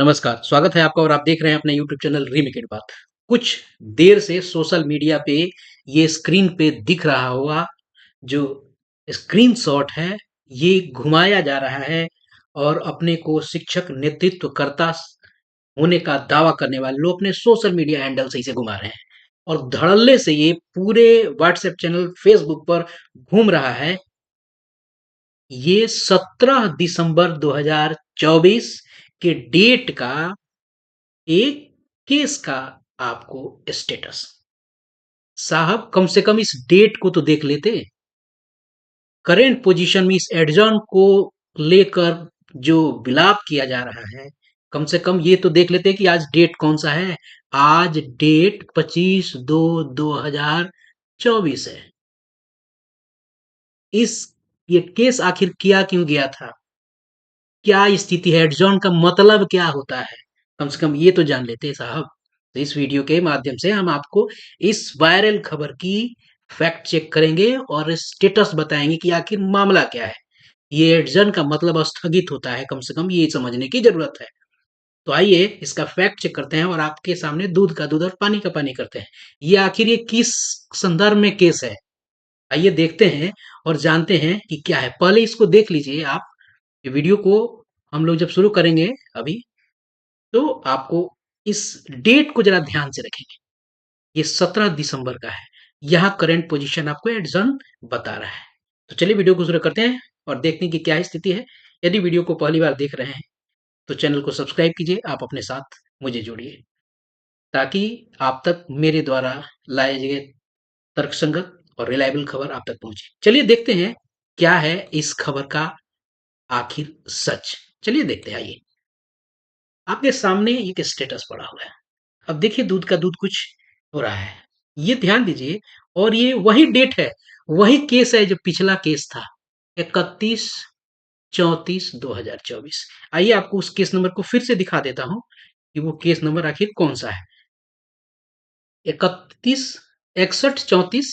नमस्कार, स्वागत है आपका और आप देख रहे हैं अपने यूट्यूब चैनल रीमेक बात। कुछ देर से सोशल मीडिया पे ये स्क्रीन पे दिख रहा होगा जो स्क्रीनशॉट है, ये घुमाया जा रहा है और अपने को शिक्षक नेतृत्वकर्ता होने का दावा करने वाले लोग अपने सोशल मीडिया हैंडल से इसे घुमा रहे हैं और धड़ल्ले से ये पूरे व्हाट्सएप चैनल, फेसबुक पर घूम रहा है। ये 17 दिसंबर 2024 के डेट का एक केस का आपको स्टेटस। साहब कम से कम इस डेट को तो देख लेते। करेंट पोजीशन में इस एडजॉन को लेकर जो विलाप किया जा रहा है, कम से कम ये तो देख लेते कि आज डेट कौन सा है। आज डेट 25/2/2024 है। इस ये केस आखिर किया क्यों गया था? क्या स्थिति है? एडजॉन का मतलब क्या होता है? कम से कम ये तो जान लेते साहब। तो इस वीडियो के माध्यम से हम आपको इस वायरल खबर की फैक्ट चेक करेंगे और स्टेटस बताएंगे कि आखिर मामला क्या है। ये एडजन का मतलब स्थगित होता है, कम से कम ये समझने की जरूरत है। तो आइए इसका फैक्ट चेक करते हैं और आपके सामने दूध का दूध और पानी का पानी करते हैं। ये आखिर ये किस संदर्भ में केस है? आइए देखते हैं और जानते हैं कि क्या है। पहले इसको देख लीजिए आप। ये वीडियो को हम लोग जब शुरू करेंगे अभी, तो आपको इस डेट को जरा ध्यान से रखेंगे। ये 17 दिसंबर का है। यहाँ करंट पोजीशन आपको एडजन बता रहा है। तो चलिए वीडियो को शुरू करते हैं और देखते हैं कि क्या स्थिति है। यदि वीडियो को पहली बार देख रहे हैं तो चैनल को सब्सक्राइब कीजिए, आप अपने साथ मुझे जोड़िए ताकि आप तक मेरे द्वारा लाए गए तर्कसंगत और रिलायबल खबर आप तक पहुंचे। चलिए देखते हैं क्या है इस खबर का आखिर सच। चलिए देखते हैं। आइए आपके सामने एक स्टेटस पड़ा हुआ है। अब देखिए दूध का दूध कुछ हो रहा है, ये ध्यान दीजिए। और ये वही डेट है, वही केस है जो पिछला केस था, 31/34/2024। आइए आपको उस केस नंबर को फिर से दिखा देता हूं कि वो केस नंबर आखिर कौन सा है। 31/61/34।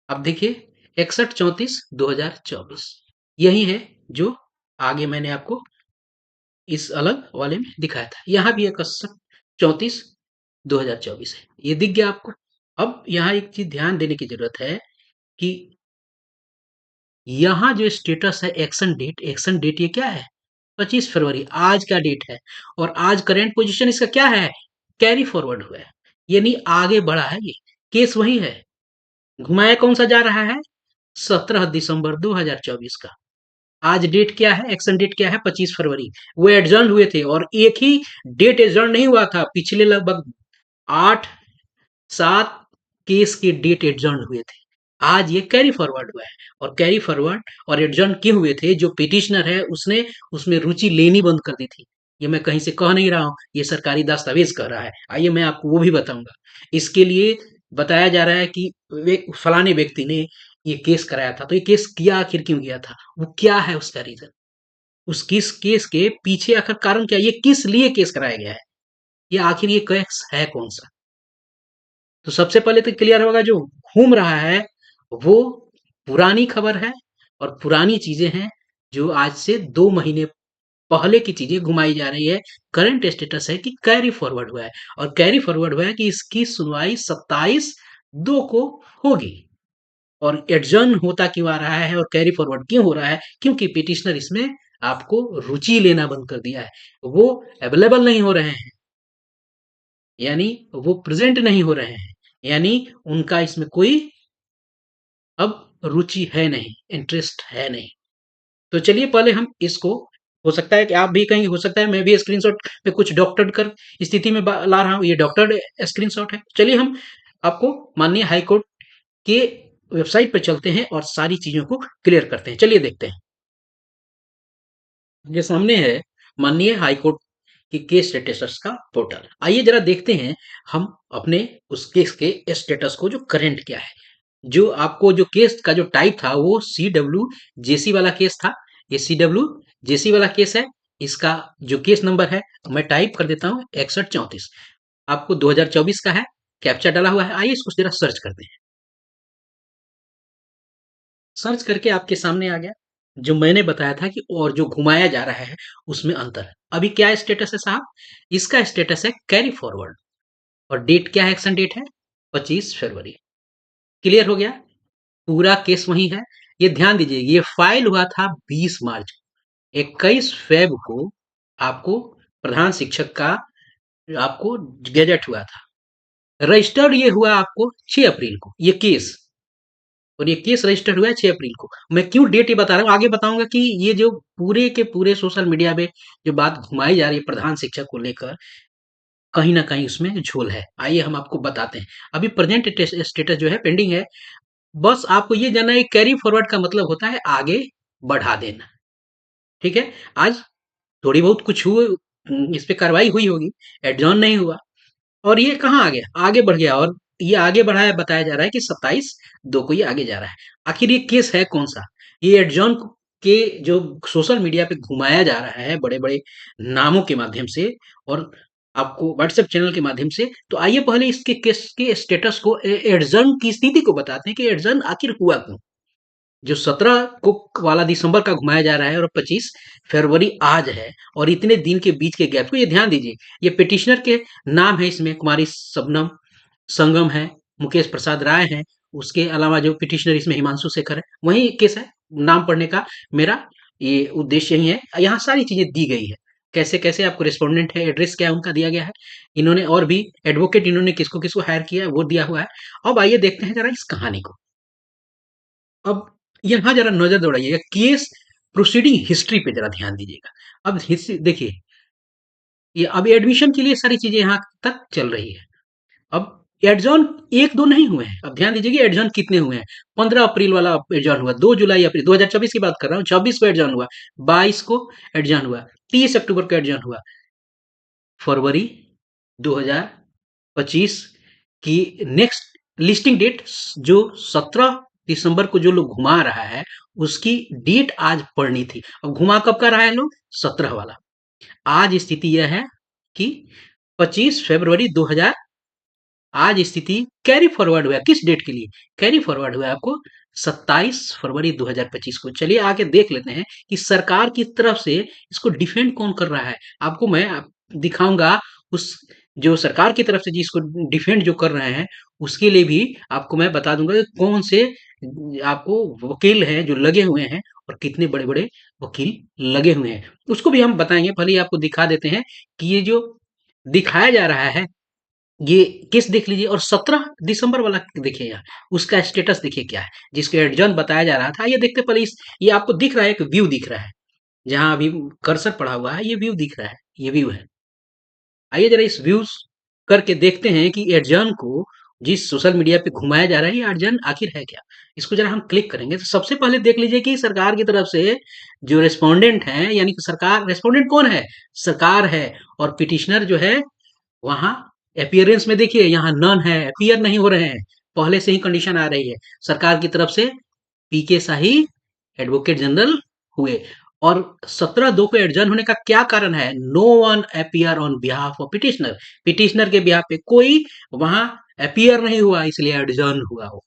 अब देखिए 61/34/2024 यही है जो आगे मैंने आपको इस अलग वाले में दिखाया था। यहाँ भी 61/34/2024 है, ये दिख गया आपको। अब यहाँ एक चीज ध्यान देने की जरूरत है कि यहाँ जो स्टेटस है एक्शन डेट ये क्या है? 25 फरवरी आज का डेट है। और आज करंट पोजीशन इसका क्या है? कैरी फॉरवर्ड हुआ है, यानी आगे बढ़ा है। ये केस वही है, घुमाया कौन सा जा रहा है? 17 दिसंबर 2024 का। आज डेट क्या है? एक्शन डेट क्या है? 25 फरवरी। वो एडजर्न हुए थे और एक ही डेट एडजर्न नहीं हुआ था, पिछले लगभग 8-7 केस के डेट एडजर्न हुए थे। आज ये कैरी फॉरवर्ड हुआ है। और कैरी फॉरवर्ड और एडजर्न क्यों हुए थे? जो पिटिशनर है उसने उसमें रुचि लेनी बंद कर दी थी। ये मैं कहीं से कह नहीं रहा हूं, ये सरकारी दस्तावेज कह रहा है। आइए मैं आपको वो भी बताऊंगा। इसके लिए बताया जा रहा है कि फलाने व्यक्ति ने ये केस कराया था। तो ये केस किया आखिर क्यों गया था? वो क्या है उसका रीजन? उस किस केस के पीछे आखिर कारण क्या है? ये किस लिए केस कराया गया है? ये आखिर ये केस है कौन सा? तो सबसे पहले तो क्लियर होगा, जो घूम रहा है वो पुरानी खबर है और पुरानी चीजें हैं जो आज से 2 महीने पहले की चीजें घुमाई जा रही है। करंट स्टेटस है कि कैरी फॉरवर्ड हुआ है और कैरी फॉरवर्ड हुआ है कि इसकी सुनवाई 27/2 को होगी। और एडजर्न होता क्यों आ रहा है और कैरी फॉरवर्ड क्यों हो रहा है? क्योंकि पिटिशनर इसमें आपको रुचि लेना बंद कर दिया है। वो अवेलेबल नहीं हो रहे हैं, यानी वो प्रेजेंट नहीं हो रहे हैं, यानी उनका इसमें कोई अब रुचि है नहीं, इंटरेस्ट है नहीं। तो चलिए पहले हम इसको, हो सकता है कि आप भी कहीं, हो सकता है मैं भी स्क्रीनशॉट पे कुछ डॉक्टर्ड कर स्थिति में ला रहा हूं, ये डॉक्टर्ड स्क्रीनशॉट है। चलिए हम आपको माननीय हाईकोर्ट के वेबसाइट पर चलते हैं और सारी चीजों को क्लियर करते हैं। चलिए देखते हैं। ये सामने है माननीय हाईकोर्ट की केस स्टेटस का पोर्टल। आइए जरा देखते हैं हम अपने उस केस के स्टेटस को, जो करंट क्या है। जो आपको जो केस का जो टाइप था वो CW जेसी वाला केस था। ये CW जेसी वाला केस है। इसका जो केस नंबर है मैं टाइप कर देता हूँ 61/34। आपको 2024 का है, कैप्चा डाला हुआ है। आइए इसको जरा सर्च करते हैं। सर्च करके आपके सामने आ गया। जो मैंने बताया था कि और जो घुमाया जा रहा है उसमें अंतर है। अभी क्या स्टेटस है साहब? इसका स्टेटस है कैरी फॉरवर्ड और डेट क्या है, एक्शन डेट है 25 फरवरी। क्लियर हो गया? पूरा केस वही है। ये ध्यान दीजिए, ये फाइल हुआ था 20 मार्च को। 21 फेब को आपको प्रधान शिक्षक का आपको गैजेट हुआ था। रजिस्टर्ड ये हुआ आपको 6 अप्रैल को ये केस, और ये केस रजिस्टर्ड हुआ है 6 अप्रैल को। मैं क्यों डेट ये बता रहा हूँ, आगे बताऊंगा कि ये जो पूरे के पूरे सोशल मीडिया में जो बात घुमाई जा रही है प्रधान शिक्षक को लेकर, कहीं ना कहीं उसमें झोल है। आइए हम आपको बताते हैं। अभी प्रेजेंट स्टेटस जो है पेंडिंग है। बस आपको ये जानना है कैरी फॉरवर्ड का मतलब होता है आगे बढ़ा देना। ठीक है, आज थोड़ी बहुत कुछ हुए, इस पे कार्रवाई हुई होगी, एडजॉर्न नहीं हुआ, और ये कहाँ आ गया, आगे बढ़ गया। और ये आगे बढ़ा है, बताया जा रहा है कि 27/2 को ये आगे जा रहा है। आखिर ये केस है कौन सा? ये एडजॉर्न के जो सोशल मीडिया पे घुमाया जा रहा है बड़े बड़े नामों के माध्यम से और आपको व्हाट्सएप चैनल के माध्यम से। तो आइए पहले इसके केस के स्टेटस को, एडजर्न की स्थिति को बताते हैं कि एडजर्न आखिर हुआ क्यों। जो 17 को वाला दिसंबर का घुमाया जा रहा है और 25 फरवरी आज है, और इतने दिन के बीच के गैप को ये ध्यान दीजिए। ये पिटिशनर के नाम है, इसमें कुमारी शबनम संगम है, मुकेश प्रसाद राय है, उसके अलावा जो पिटिशनर इसमें हिमांशु शेखर है। वही केस है। नाम पढ़ने का मेरा ये उद्देश्य ही है। यहाँ सारी चीजें दी गई है, कैसे कैसे आपको रेस्पोंडेंट है, एड्रेस क्या है उनका दिया गया है। इन्होंने और भी एडवोकेट इन्होंने किसको किसको हायर किया है वो दिया हुआ है। अब आइए देखते हैं जरा इस कहानी को। अब यहाँ जरा नजर दौड़ाइएगा, केस प्रोसीडिंग हिस्ट्री पे जरा ध्यान दीजिएगा। अब हिस्ट्री देखिए, ये अभी एडमिशन के लिए सारी चीजें यहाँ तक चल रही है। अब एडजॉन एक दो नहीं हुए हैं। अब ध्यान दीजिए कि एडजॉन कितने हुए हैं। 15 अप्रैल वाला एडजॉन हुआ, 2 जुलाई अप्रैल 2024 की बात कर रहा हूँ, 26 को एडजॉन हुआ, 22 को एडजॉन हुआ, 30 अक्टूबर को एडजॉन हुआ, फरवरी 2025 की नेक्स्ट लिस्टिंग डेट जो 17 दिसंबर को जो लोग घुमा रहा है उसकी डेट आज पढ़नी थी। अब घुमा कब का रहा है लोग? 17 वाला। आज स्थिति यह है कि 25 फरवरी 2000, आज स्थिति कैरी फॉरवर्ड हुआ किस डेट के लिए? कैरी फॉरवर्ड हुआ आपको 27 फरवरी 2025 को। चलिए आगे देख लेते हैं कि सरकार की तरफ से इसको डिफेंड कौन कर रहा है। आपको मैं दिखाऊंगा उस जो सरकार की तरफ से जिसको डिफेंड जो कर रहे हैं उसके लिए भी आपको मैं बता दूंगा कि कौन से आपको वकील हैं जो लगे हुए हैं और कितने बड़े बड़े वकील लगे हुए हैं, उसको भी हम बताएंगे। पहले ही आपको दिखा देते हैं कि ये जो दिखाया जा रहा है ये केस देख लीजिए, और 17 दिसंबर वाला देखिए यहाँ, उसका स्टेटस देखिए क्या है, जिसको एडजॉर्न बताया जा रहा था। ये देखते पहले इस, ये आपको दिख रहा है, एक व्यू दिख रहा है, जहां अभी कर्सर पड़ा हुआ है ये व्यू दिख रहा है, ये व्यू है। आइए जरा इस व्यूज करके देखते हैं कि एडजॉर्न को जिस सोशल मीडिया पे घुमाया जा रहा है ये एडजॉर्न आखिर है क्या। इसको जरा हम क्लिक करेंगे तो सबसे पहले देख लीजिए कि सरकार की तरफ से जो रेस्पोंडेंट है, यानी कि सरकार, रेस्पोंडेंट कौन है? सरकार है। और पिटिशनर जो है वहां अपीयरेंस में देखिए यहाँ नन है, अपीयर नहीं हो रहे हैं, पहले से ही कंडीशन आ रही है। सरकार की तरफ से पीके शाही एडवोकेट जनरल हुए। और 17/2 को एडजर्न होने का क्या कारण है? No one appear on behalf of petitioner. Petitioner के बिहाफ पे कोई वहां अपीयर नहीं हुआ, इसलिए एडजर्न हुआ हो।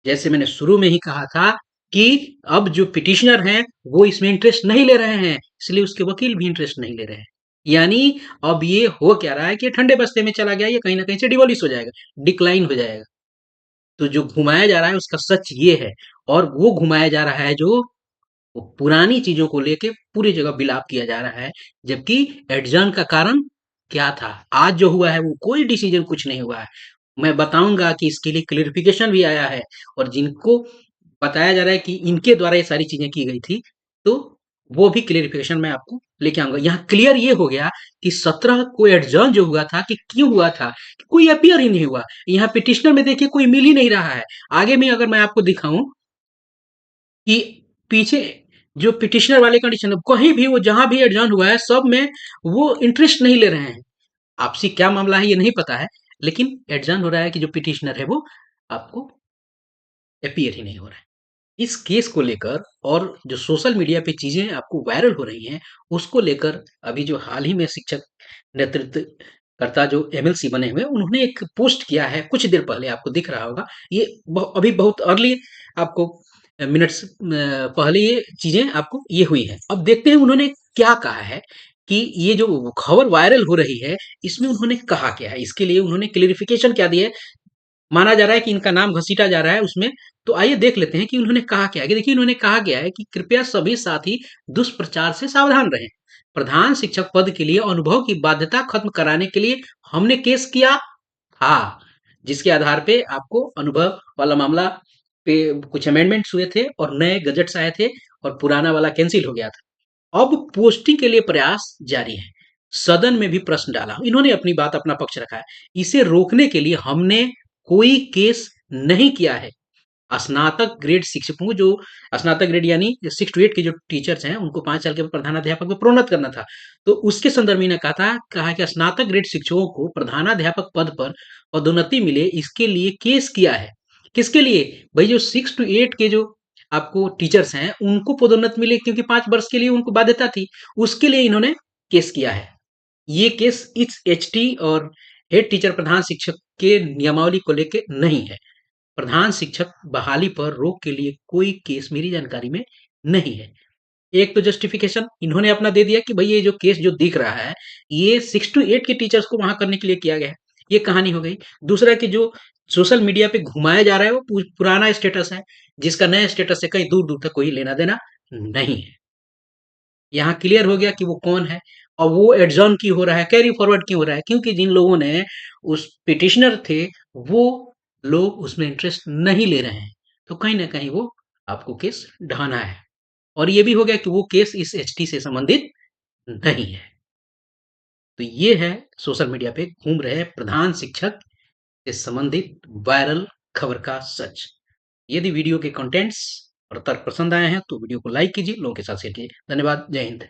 जैसे मैंने शुरू में ही कहा था कि अब जो पिटिशनर हैं वो इसमें इंटरेस्ट नहीं ले रहे हैं, इसलिए उसके वकील भी इंटरेस्ट नहीं ले रहे हैं। यानी अब ये हो क्या रहा है कि ठंडे बस्ते में चला गया, ये कहीं ना कहीं से डिवोलिश हो जाएगा, डिक्लाइन हो जाएगा। तो जो घुमाया जा रहा है उसका सच ये है। और वो घुमाया जा रहा है जो वो पुरानी चीजों को लेके पूरी जगह बिलाप किया जा रहा है, जबकि एडजर्न का कारण क्या था? आज जो हुआ है वो कोई डिसीजन कुछ नहीं हुआ है। मैं बताऊंगा कि इसके लिए क्लियरिफिकेशन भी आया है, और जिनको बताया जा रहा है कि इनके द्वारा ये सारी चीजें की गई थी, तो वो भी क्लियरिफिकेशन मैं आपको लेके आऊंगा। यहाँ क्लियर ये हो गया कि 17 को एडजर्न जो हुआ था कि क्यों हुआ था, कि कोई अपियर ही नहीं हुआ। यहाँ पिटिशनर में देखिए कोई मिल ही नहीं रहा है। आगे में अगर मैं आपको दिखाऊं कि पीछे जो पिटिशनर वाले कंडीशन कहीं भी वो जहां भी एडजॉर्न हुआ है सब में वो इंटरेस्ट नहीं ले रहे हैं। आपसी क्या मामला है ये नहीं पता है, लेकिन एडजॉर्न हो रहा है कि जो पिटिशनर है वो आपको अपीयर ही नहीं हो रहा है। इस केस को लेकर और जो सोशल मीडिया पे चीजें आपको वायरल हो रही हैं उसको लेकर अभी जो हाल ही में शिक्षक नेतृत्व कर्ता जो एमएलसी बने हुए उन्होंने एक पोस्ट किया है कुछ देर पहले, आपको दिख रहा होगा। ये अभी बहुत अर्ली आपको मिनट्स पहले ये चीज़ें आपको ये हुई हैं। अब देखते हैं उन्होंने क्या कहा है कि ये जो खबर वायरल हो रही है, इसमें उन्होंने कहा क्या है? इसके लिए उन्होंने क्लैरिफ़िकेशन क्या दी है? माना जा रहा है कि इनका नाम घसीटा जा रहा है उसमें, तो आइए देख लेते हैं कि उन्होंने कहा क्या है? कि देखिए इन्होंने कहा गया है कि कृपया सभी साथी दुष्प्रचार से सावधान रहें। प्रधान शिक्षक पद के लिए अनुभव की बाध्यता खत्म कराने के लिए हमने केस किया था, जिसके आधार पे आपको अनुभव वाला मामला पे कुछ अमेंडमेंट्स हुए थे और नए गजेट्स आए थे और पुराना वाला कैंसिल हो गया था। अब पोस्टिंग के लिए प्रयास जारी है। सदन में भी प्रश्न डाला। इन्होंने अपनी बात, अपना पक्ष रखा है। इसे रोकने के लिए हमने कोई केस नहीं किया है। स्नातक ग्रेड शिक्षकों को, जो स्नातक ग्रेड यानी 6 टू 8 के जो टीचर्स हैं, उनको 5 साल के प्रधानाध्यापक में प्रोन्नत करना था। तो उसके संदर्भ में इन्होंने कहा कि स्नातक ग्रेड शिक्षकों को प्रधानाध्यापक पद पर पदोन्नति मिले, इसके लिए केस किया है। किसके लिए? भई जो 6 टू 8 के जो आपको टीचर्स हैं, उनको पदोन्नति मिले क्योंकि 5 वर्ष के लिए उनको बाध्यता थी। उसके लिए इन्होंने केस किया है। ये केस इस एचटी और हेड टीचर प्रधान शिक्षक के नियमावली को लेके नहीं है। प्रधान शिक्षक बहाली पर रोक के लिए कोई केस मेरी जानकारी में नहीं है। एक तो जस्टिफिकेशन इन्होंने अपना दे दिया कि भई ये जो केस जो दिख रहा है, ये 6 टू 8 के टीचर्स को वहाँ करने के लिए किया गया है। ये कहानी हो गई। दूसरा कि जो सोशल मीडिया पे घुमाया जा रहा है वो पुराना स्टेटस है, जिसका नया स्टेटस से कहीं दूर-दूर तक कोई लेना-देना नहीं है। यहाँ क्लियर हो गया कि वो कौन है और वो एडजॉर्न क्यों हो रहा है, कैरी फॉरवर्ड क्यों हो रहा है, क्योंकि जिन लोगों ने उस पिटिशनर थे, वो लोग उसमें इंटरेस्ट नहीं ले रहे हैं। तो कहीं न कहीं वो आपको केस ढाना है और ये भी हो गया कि वो केस इस एचटी से संबंधित नहीं है। तो ये है सोशल मीडिया पे घूम रहे प्रधान शिक्षक से संबंधित वायरल खबर का सच। यदि वीडियो के कंटेंट्स और तर्क पसंद आए हैं तो वीडियो को लाइक कीजिए, लोगों के साथ शेयर कीजिए। धन्यवाद, जय हिंद।